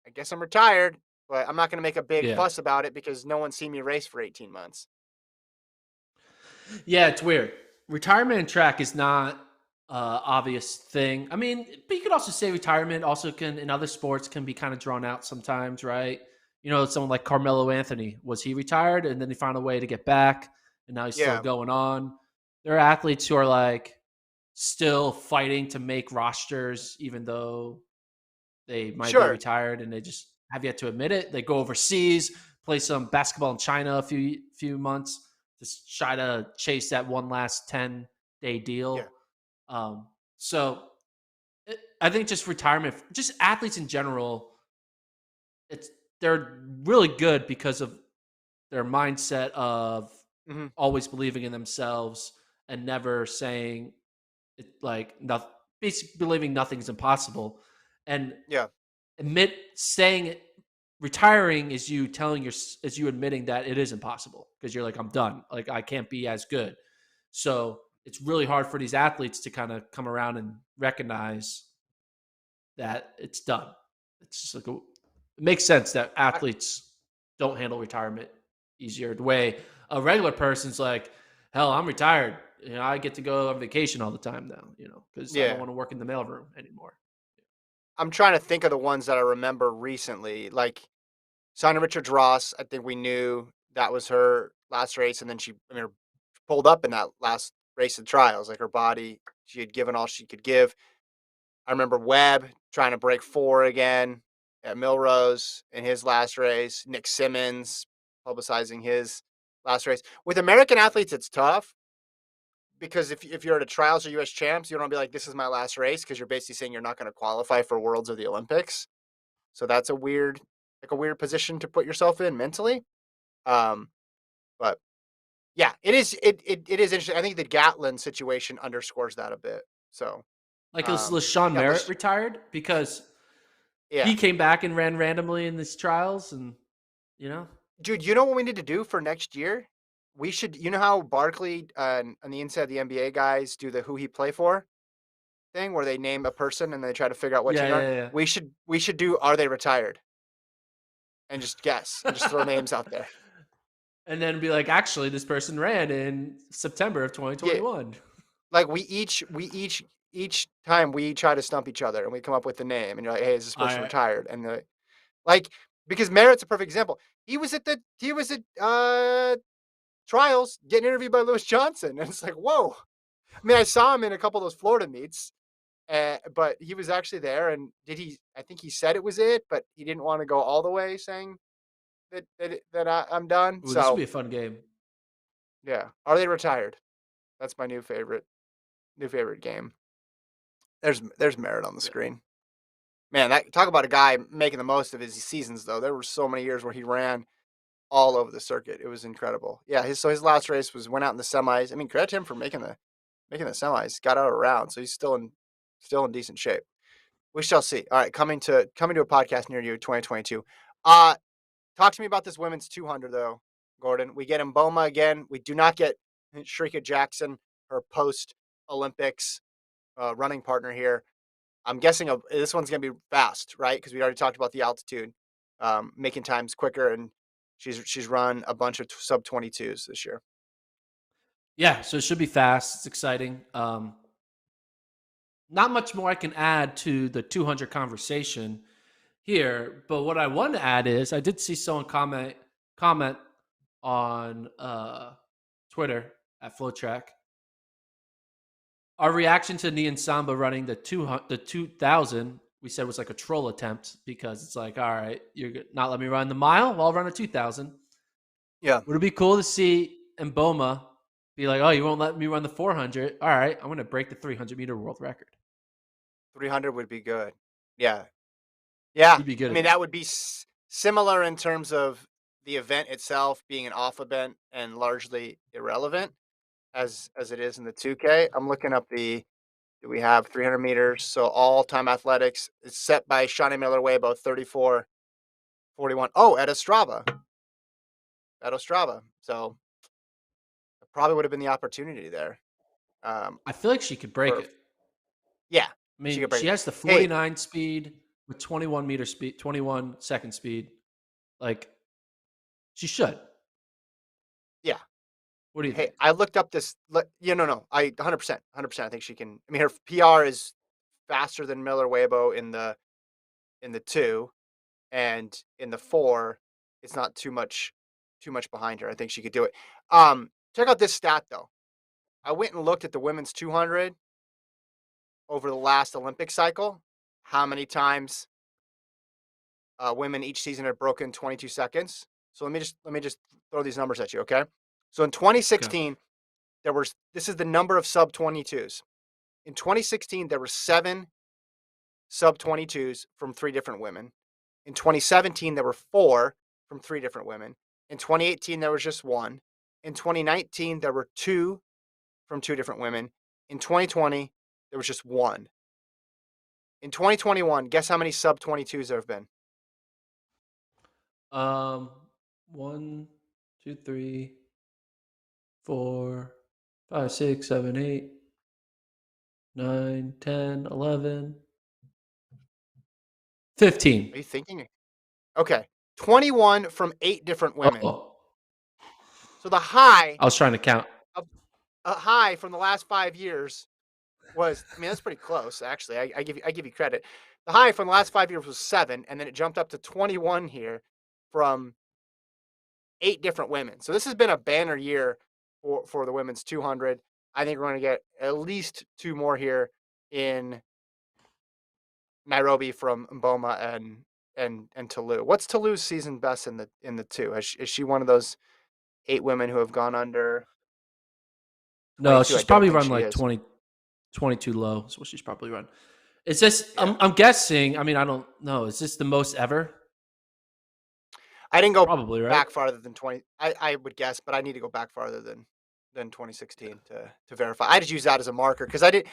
I guess I'm retired, but I'm not going to make a big Yeah. fuss about it because no one's seen me race for 18 months. Yeah, it's weird. Retirement in track is not obvious thing. I mean, but you could also say retirement also can in other sports can be kind of drawn out sometimes, right? Someone like Carmelo Anthony, was he retired and then he found a way to get back and now he's still Yeah, going on. There are athletes who are like still fighting to make rosters even though they might be sure. retired and they just have yet to admit it. They go overseas, play some basketball in China a few months to try to chase that one last 10-day Yeah. deal. So I think just retirement, just athletes in general, it's they're really good because of their mindset of Hmm. always believing in themselves and never saying it like nothing, basically believing nothing's impossible. And Yeah. admit saying retiring is you telling your is you admitting that it is impossible because you're like I'm done, like I can't be as good. So it's really hard for these athletes to kind of come around and recognize that it's done. It's just like it makes sense that I, athletes don't handle retirement easier. The way a regular person's like, hell, I'm retired. I get to go on vacation all the time now. Because I don't yeah. want to work in the mailroom anymore. I'm trying to think of the ones that I remember recently. Like Sana Richards Ross, I think we knew that was her last race. And then pulled up in that last race of trials. Like her body, she had given all she could give. I remember Webb trying to break 4 again at Millrose in his last race. Nick Simmons publicizing his last race. With American athletes, it's tough because if you're at a trials or US champs, you don't be like, this is my last race because you're basically saying you're not going to qualify for Worlds or the Olympics. So that's a weird position to put yourself in mentally. Um, but yeah, it is interesting. I think the Gatlin situation underscores that a bit. So Like, is LaShawn yeah, Merritt retired because yeah. he came back and ran randomly in these trials, and you know, Dude, you know what we need to do for next year? We should, how Barkley on the inside the NBA guys do the who he play for thing where they name a person and they try to figure out what yeah, team they're on. yeah, We should do are they retired and just guess and just throw yeah. names out there. And then be like, actually, this person ran in September of Yeah, 2021. like each time we try to stump each other and we come up with the name and you're like, hey, is this All person right. retired? And like because Merritt's a perfect example. He was at trials getting interviewed by Lewis Johnson, and it's like, whoa. I mean, I saw him in a couple of those Florida meets. But he was actually there, and did he? I think he said it was it, but he didn't want to go all the way, saying I'm done. Ooh, this would So be a fun game. yeah, are they retired? That's my new favorite game. There's merit on the Yeah. screen. Man, that talk about a guy making the most of his seasons though. There were so many years where he ran all over the circuit. It was incredible. Yeah, his last race was went out in the semis. I mean, credit to him for making the semis. Got out of round, so he's still in decent shape. We shall see. All right, coming to a podcast near you, 2022. Uh Talk to me about this women's 200 though, Gordon. We get Mboma again. We do not get Shrika Jackson, her post Olympics running partner here. I'm guessing this one's going to be fast, right? Because we already talked about the altitude, making times quicker, and she's run a bunch of sub 22s this year. Yeah, so it should be fast. It's exciting. Not much more I can add to the 200 conversation here, but what I want to add is I did see someone comment on Twitter at FloTrack. Our reaction to Nian Samba running the 2000 we said was like a troll attempt because it's like, all right, you're not letting me run the mile, well, I'll run a 2000. Yeah, Would it be cool to see Mboma be like, oh, you won't let me run the 400? All right, I'm going to break the 300-meter world record. 300 would be good. Yeah, yeah. You'd be good I at mean, that. that would be similar in terms of the event itself being an off event and largely irrelevant as it is in the 2K. I'm looking up the do we have 300 meters? So all time athletics is set by Shawnee Miller Weibo 34:41. Oh, at Ostrava. At Ostrava. So it probably would have been the opportunity there. Um, I feel like she could break for it. yeah, I she mean, could break she it. has the Hey, 49 speed with 21-meter speed, 21-second speed. Like, she should. yeah. What do you Hey, think? I looked up this. Yeah, no. I 100%, 100%. I think she can. I mean, her PR is faster than Miller Weibo in the two, and in the four, it's not too much behind her. I think she could do it. Check out this stat though. I went and looked at the women's 200 over the last Olympic cycle. How many times women each season have broken 22 seconds? So let me just throw these numbers at you, okay? So in Okay. 2016, this is the number of sub 22s. In 2016, there were 7 sub 22s from 3 different women. In 2017, there were 4 from 3 different women. In 2018, there was just 1. In 2019, there were 2 from 2 different women. In 2020, there was just 1. In 2021, guess how many sub 22s there have been? Um, 1, 2, 3, 4, 5, 6, 7, 8, 9, 10, 11, 15. Are you thinking? Okay. 21 from 8 different women. Oh, So the high I was trying to count. of a high from the last 5 years was, I mean, that's pretty close actually. I give you credit. The high from the last 5 years was 7, and then it jumped up to 21 here from 8 different women. So this has been a banner year for the women's 200. I think we're going to get at least 2 more here in Nairobi from Mboma and Toulouse. What's Toulouse season best in the two? Is she one of those 8 women who have gone under No, 22? I she's don't probably think run she like is. 20, 22 low. That's what she's probably run. Is this, Yeah. I'm guessing, I mean, I don't know. Is this the most ever? I didn't go Probably, right? back farther than 20. I would guess, but I need to go back farther than 2016 to verify. I just use that as a marker because I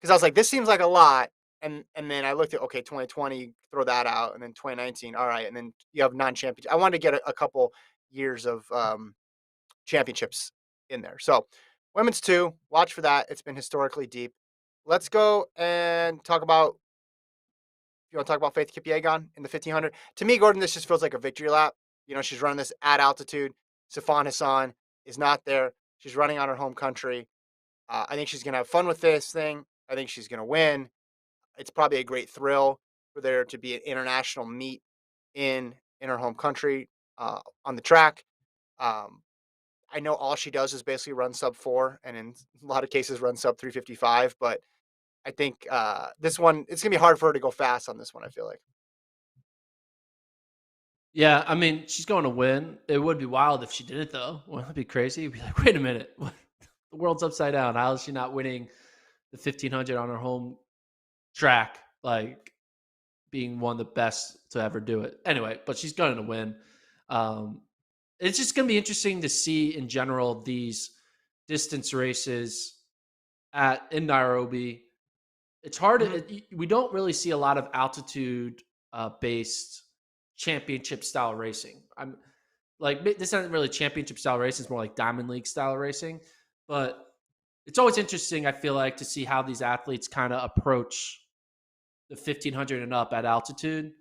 was like, this seems like a lot. And then I looked at, okay, 2020, throw that out, and then 2019, all right, and then you have non-champion. I wanted to get a couple years of championships in there. So women's two, watch for that. It's been historically deep. Let's go and talk about. You want to talk about Faith Kipyegon in the 1500? To me, Gordon, this just feels like a victory lap. She's running this at altitude. Sifan Hassan is not there. She's running on her home country. I think she's going to have fun with this thing. I think she's going to win. It's probably a great thrill for there to be an international meet in her home country on the track. Um, I know all she does is basically run sub 4, and in a lot of cases run sub 355. But I think this one it's gonna be hard for her to go fast on this one. I feel like. Yeah, I mean, she's going to win. It would be wild if she did it though. Wouldn't that be crazy? You'd be like, wait a minute, what? The world's upside down. How is she not winning the 1500 on her home track? Like being one of the best to ever do it. Anyway, but she's going to win. Um, it's just going to be interesting to see in general these distance races at in Nairobi. It's hard. Mhm. We don't really see a lot of altitude based championship style racing. I'm like this isn't really championship style racing; it's more like Diamond League style racing. But it's always interesting. I feel like to see how these athletes kind of approach the 1500 and up at altitude.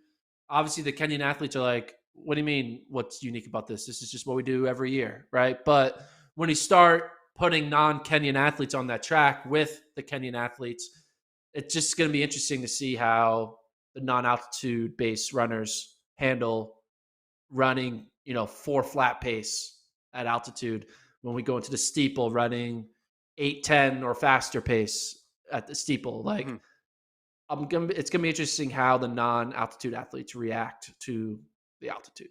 Obviously, the Kenyan athletes are like, "What do you mean? What's unique about this? This is just what we do every year, right?" But when you start putting non-Kenyan athletes on that track with the Kenyan athletes, it's just going to be interesting to see how the non-altitude based runners handle running, 4 flat pace at altitude when we go into the steeple running 8:10 or faster pace at the steeple. Like Mhm. it's gonna be interesting how the non-altitude athletes react to the altitude.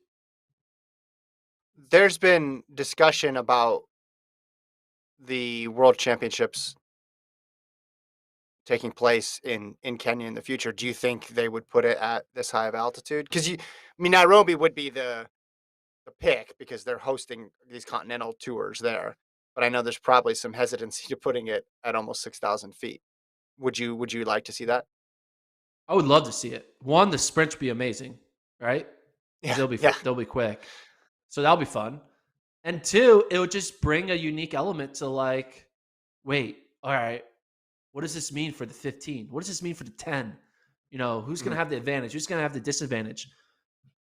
There's been discussion about the World Championships taking place in Kenya in the future. Do you think they would put it at this high of altitude? Because I mean, Nairobi would be the pick because they're hosting these continental tours there. But I know there's probably some hesitancy to putting it at almost 6,000 feet. Would you like to see that? I would love to see it. One, the sprint would be amazing, right? Because Yeah, yeah. they'll be quick, so that'll be fun. And two, it would just bring a unique element to like, wait, all right, what does this mean for the 15? What does this mean for the 10? Who's going to Mhm. have the advantage? Who's going to have the disadvantage?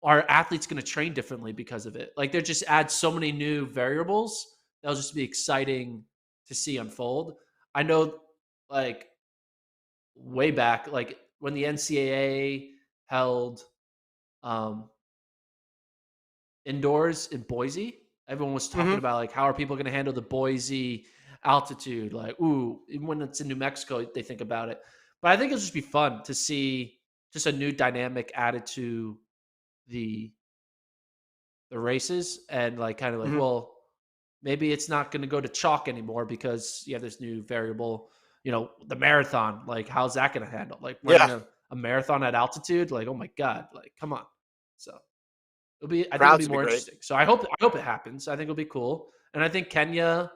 Are athletes going to train differently because of it? Like, there just adds so many new variables that'll just be exciting to see unfold. I know, like, way back, like when the NCAA held um, indoors in Boise, everyone was talking Mhm. about like how are people going to handle the Boise altitude? Like, ooh, even when it's in New Mexico, they think about it. But I think it'll just be fun to see just a new dynamic added to the the races and like kind of like, Mhm. well, maybe it's not going to go to chalk anymore because you have this new variable. The marathon. Like, how's that going to handle? Like running Yeah. a marathon at altitude. Like, oh my god, like come on. So it'll be. I think it'll be Crowds would be more great. interesting. So I hope it happens. I think it'll be cool, and I think Kenya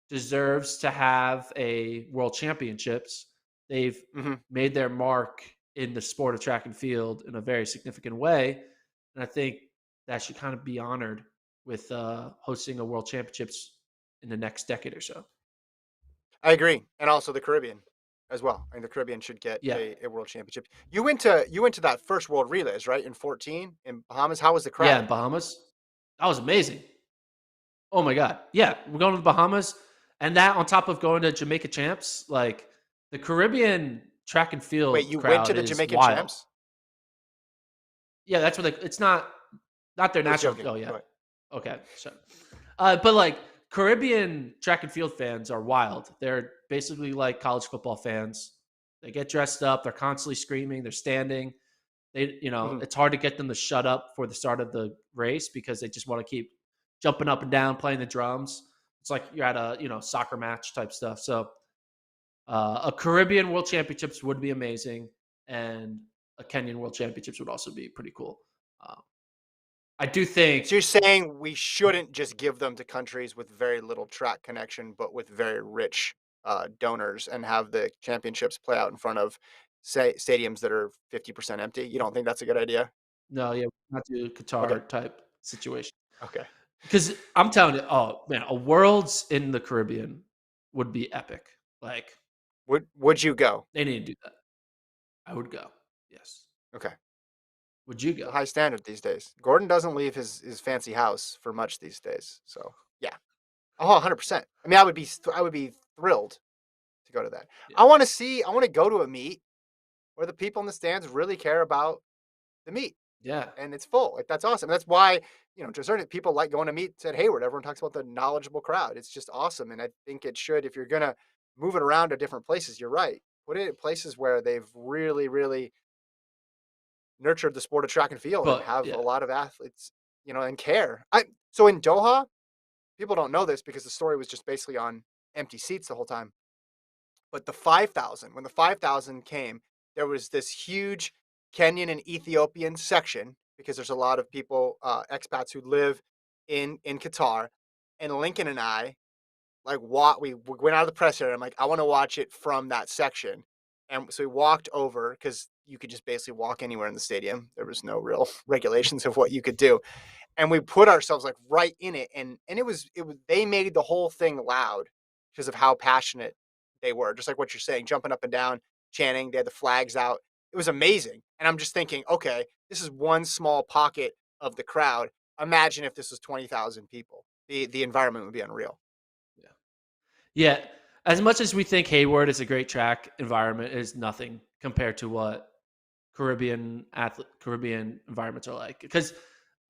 deserves to have a world championships. They've Mhm. made their mark in the sport of track and field in a very significant way, and I think that should kind of be honored with hosting a world championships in the next decade or so. I agree, and also the Caribbean as well. I mean, the Caribbean should get Yeah, a world championship. You went to that first World Relays, right, in 14 in Bahamas. How was the yeah, crowd? in Bahamas, that was amazing. Oh my god, yeah, we're going to the Bahamas, and that on top of going to Jamaica Champs, like the Caribbean track and Wait, field you went to crowd the is Jamaican wild. champs? Yeah, that's what it's not their I was national. joking. Oh yeah, Go ahead. okay, so but like Caribbean track and field fans are wild. They're basically like college football fans. They get dressed up. They're constantly screaming. They're standing. Mhm. It's hard to get them to shut up for the start of the race because they just want to keep jumping up and down, playing the drums. It's like you're at a soccer match type stuff. So a Caribbean World Championships would be amazing, and a Kenyan World Championships would also be pretty cool. Um, I do So you're think, saying we shouldn't just give them to countries with very little track connection, but with very rich donors, and have the championships play out in front of, say, stadiums that are 50% empty? You don't think that's a good idea? no, yeah, not do Okay. Qatar type situation Okay. because I'm telling you, oh man, a Worlds in the Caribbean would be epic. Like Would you go? they need to do that. I would go. Yes. Okay. Would you It's a go? high standard these days. Gordon doesn't leave his fancy house for much these days. So yeah. Oh, 100%. I mean, I would be thrilled to go to that. Yeah. I want to go to a meet where the people in the stands really care about the meet Yeah. and it's full. Like that's awesome. That's why, to certain people like going to meet at Hayward. Everyone talks about the knowledgeable crowd. It's just awesome. And I think it should, if you're gonna move it around to different places, you're right. put it in places where they've really, really nurtured the sport of track and field and But have a yeah, lot of athletes, and care. So in Doha, people don't know this because the story was just basically on empty seats the whole time. But the 5,000, when the 5,000 came, there was this huge Kenyan and Ethiopian section because there's a lot of people, expats who live in Qatar. And Lincoln and I, like, we went out of the press area. I'm like, I want to watch it from that section. And so we walked over because you could just basically walk anywhere in the stadium. There was no real regulations of what you could do, and we put ourselves like right in it, and it was they made the whole thing loud because of how passionate they were, just like what you're saying, jumping up and down, chanting. They had the flags out. It was amazing. And I'm just thinking, okay, this is one small pocket of the crowd. Imagine if this was 20,000 people. The environment would be unreal. yeah, yeah. As much as we think Hayward is a great track environment, it is nothing compared to what Caribbean environments are like. Because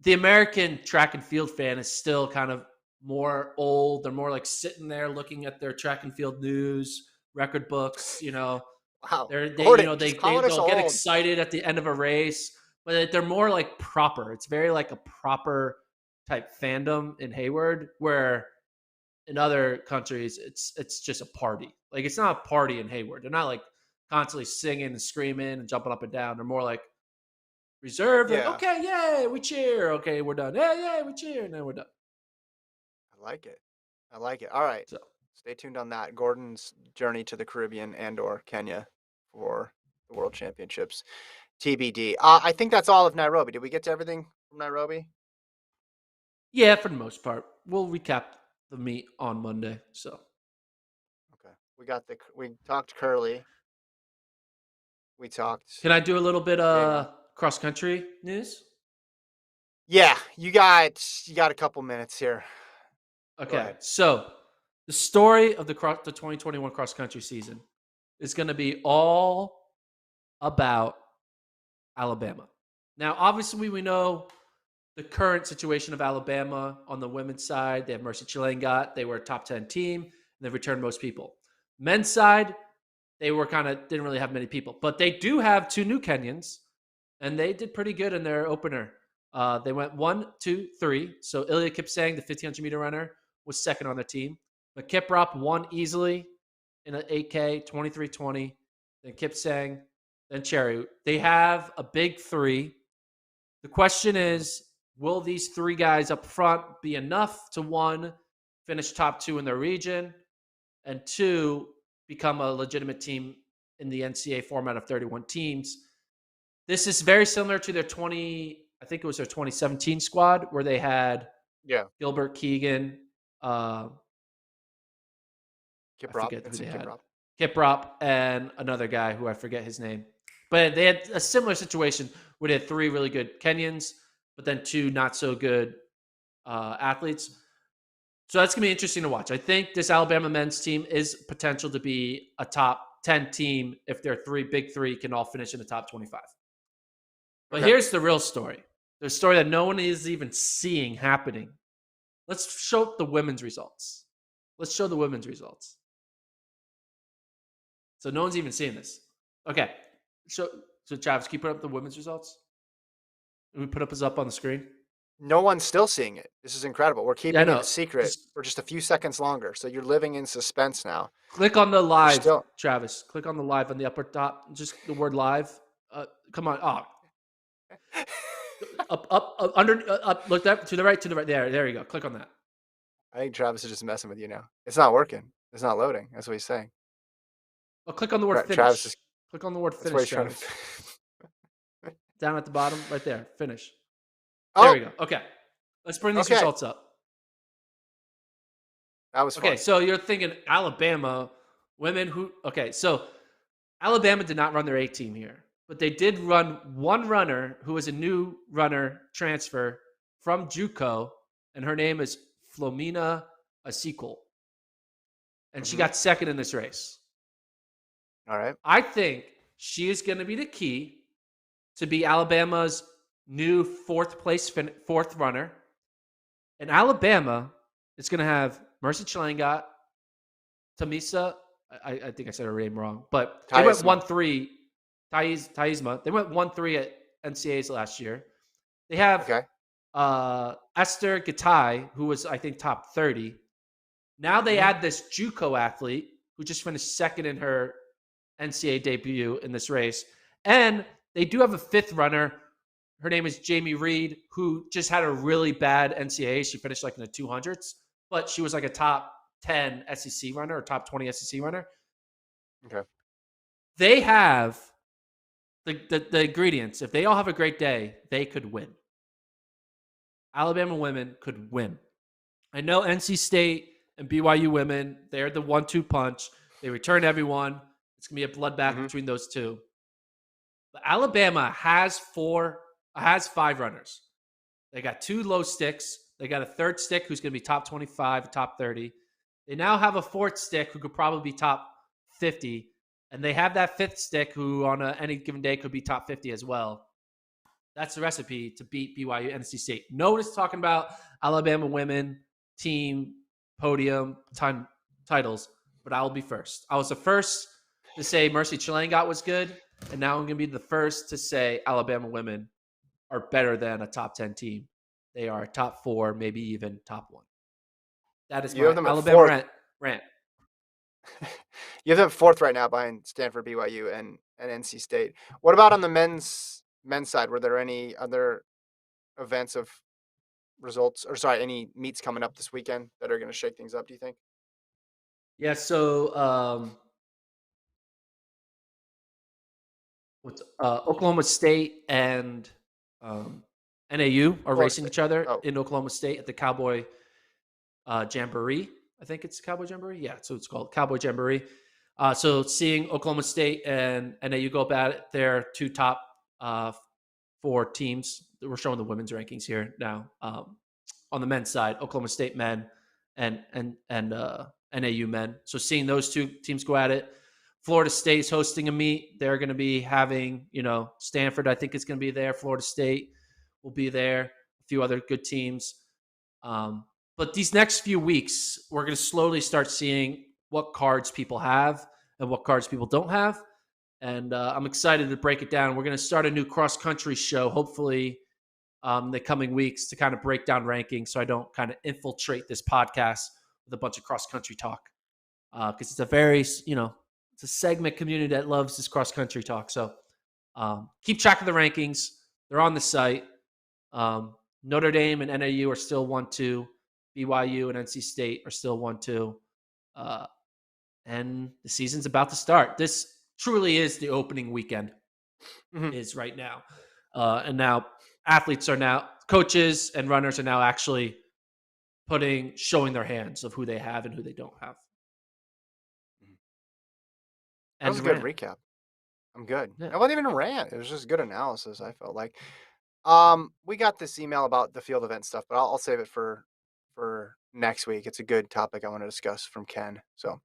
the American track and field fan is still kind of more old. They're more like sitting there looking at their track and field news, record books. Wow. They Gordon, just calling us they'll get old. excited at the end of a race, but they're more like proper. It's very like a proper type fandom in Hayward, where in other countries it's just a party. Like it's not a party in Hayward. They're not like constantly singing and screaming and jumping up and down. They're more like reserved. Like Yeah, okay, yay, we cheer. Okay, we're done. Yeah, yeah, we cheer, and then we're done. I like it. I like it. All right. So Stay tuned on that. Gordon's journey to the Caribbean and or Kenya for the World Championships. TBD. I think that's all of Nairobi. Did we get to everything from Nairobi? yeah, for the most part, we'll recap the meet on Monday. So Okay. We talked Curly. We talked can I do a little bit Keino. cross country news? Yeah, you got a couple minutes here. Go Okay, ahead. so the story of the 2021 cross country season is going to be all about Alabama. Now, obviously, we know the current situation of Alabama on the women's side. They have Mercy Chilengat. They were a top 10 team, and they've returned most people. Men's side, they were didn't really have many people, but they do have two new Kenyans, and they did pretty good in their opener. They went 1, 2, 3. So Ilya Kipsang, the 1500-meter runner, was second on their team. But Kiprop won easily in an 8K, 23:20. Then Kipsang, then Cherry. They have a big three. The question Mhm. is, will these three guys up front be enough to, one, finish top two in their region, and two, become a legitimate team in the NCAA format of 31 teams? This is very similar to their I think it was their 2017 squad, where they had Yeah. Gilbert Keegan, I Kiprop. forget who they Vincent had, Kiprop. Kiprop, and another guy who I forget his name. But they had a similar situation where they had three really good Kenyans, but then two not so good athletes. So that's going to be interesting to watch. I think this Alabama men's team is potential to be a top 10 team if their big three can all finish in the top 25. But Okay. here's the real story, the story that no one is even seeing happening. Let's show the women's results. Let's show the women's results. So no one's even seeing this. Okay. So, Travis, can you put up the women's results? And we put up on the screen. No one's still seeing it. This is incredible. We're Yeah, I keeping it a know. secret Just for just a few seconds longer. So you're living in suspense now. click on the We're live, still Travis. Click on the live on the upper top. Just the word live. Come on. Oh, up, under, up. Look that to the right, to the right. There you go. Click on that. I think Travis is just messing with you now. It's not working. It's not loading. That's what he's saying. Oh, click on the word Travis is finish. Click on the word that's what finish, he's trying to Travis. Down at the bottom, right there. Finish. There Oh, we go. Okay. Let's bring these okay. results up. That was Okay, fun. so you're thinking Alabama women who okay, so Alabama did not run their A team here, but they did run one runner who was a new runner transfer from JUCO, and her name is Flomina Asikul, and she Mhm. got second in this race. All right. I think she is going to be the key to be Alabama's new fourth runner, and Alabama is going to have Mercy Chilangat, Tamisa I think I said her name wrong, but they went Taisma. 1-3. Taisma. They went 1-3 at NCAAs last year. They have Okay. Esther Gatai, who was I think top 30. Now they Hmm. add this JUCO athlete who just finished second in her NCAA debut in this race, and they do have a fifth runner. Her name is Jamie Reed, who just had a really bad NCAA. She finished like in the 200s, but she was like a top 10 SEC runner or top 20 SEC runner. Okay. They have the ingredients. If they all have a great day, they could win. Alabama women could win. I know NC State and BYU women, they're the 1-2 punch. They return everyone. It's going to be a bloodbath Hmm. between those two. But Alabama has 5 runners. They got 2 low sticks. They got a third stick who's going to be top 25, top 30. They now have a fourth stick who could probably be top 50. And they have that fifth stick who on any given day could be top 50 as well. That's the recipe to beat BYU and NC State. No one is talking about Alabama women team podium titles, but I will be first. I was the first to say Mercy Chelangot was good, and now I'm going to be the first to say Alabama women are better than a top 10 team. They are top 4, maybe even top 1. That is You have my them at Alabama fourth. rant. You have them fourth right now behind Stanford, BYU, and NC State. What about on the men's side? Were there any other events of results, or sorry, any meets coming up this weekend that are going to shake things up? Do you think? Yeah, so with Oklahoma State and um, NAU are Florida racing State. each other Oh. in Oklahoma State at the Cowboy Jamboree. I think it's Cowboy Jamboree. Yeah, so it's called Cowboy Jamboree. So seeing Oklahoma State and NAU go about it, they're 2 top uh, 4 teams. We're showing the women's rankings here now. On the men's side, Oklahoma State men and NAU men. So seeing those 2 teams go at it. Florida State's hosting a meet. They're going to be having, Stanford, I think is going to be there. Florida State will be there. A few other good teams. But these next few weeks, we're going to slowly start seeing what cards people have and what cards people don't have. And I'm excited to break it down. We're going to start a new cross country show, hopefully, the coming weeks to kind of break down rankings so I don't kind of infiltrate this podcast with a bunch of cross country talk. Because it's a very, it's a segment community that loves this cross country talk. So keep track of the rankings. They're on the site. Notre Dame and NAU are still 1-2. BYU and NC State are still 1-2. And the season's about to start. This truly is the opening weekend, Hmm. is right now. And now coaches and runners are now actually showing their hands of who they have and who they don't have. That was And a good rant. recap. I'm good. Yeah. It wasn't even a rant. It was just good analysis. I felt like. We got this email about the field event stuff, but I'll save it for next week. It's a good topic I want to discuss from Ken. So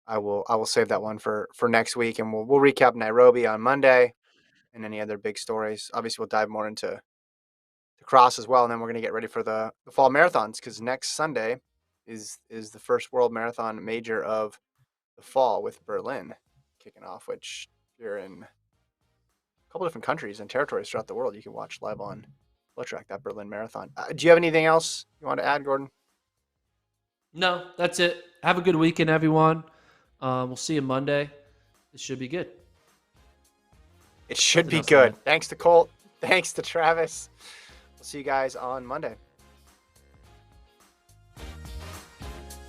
I will save that one for next week, and we'll recap Nairobi on Monday and any other big stories. Obviously, we'll dive more into the cross as well, and then we're gonna get ready for the fall marathons because next Sunday is the first World Marathon major of the fall with Berlin kicking off, which if you're in a couple different countries and territories throughout the world, you can watch live on FloTrack that Berlin Marathon. Do you have anything else you want to add, Gordon? No, that's it. Have a good weekend, everyone. We'll see you Monday. It should be good. It should Nothing be else to good. add. Thanks to Colt. Thanks to Travis. We'll see you guys on Monday.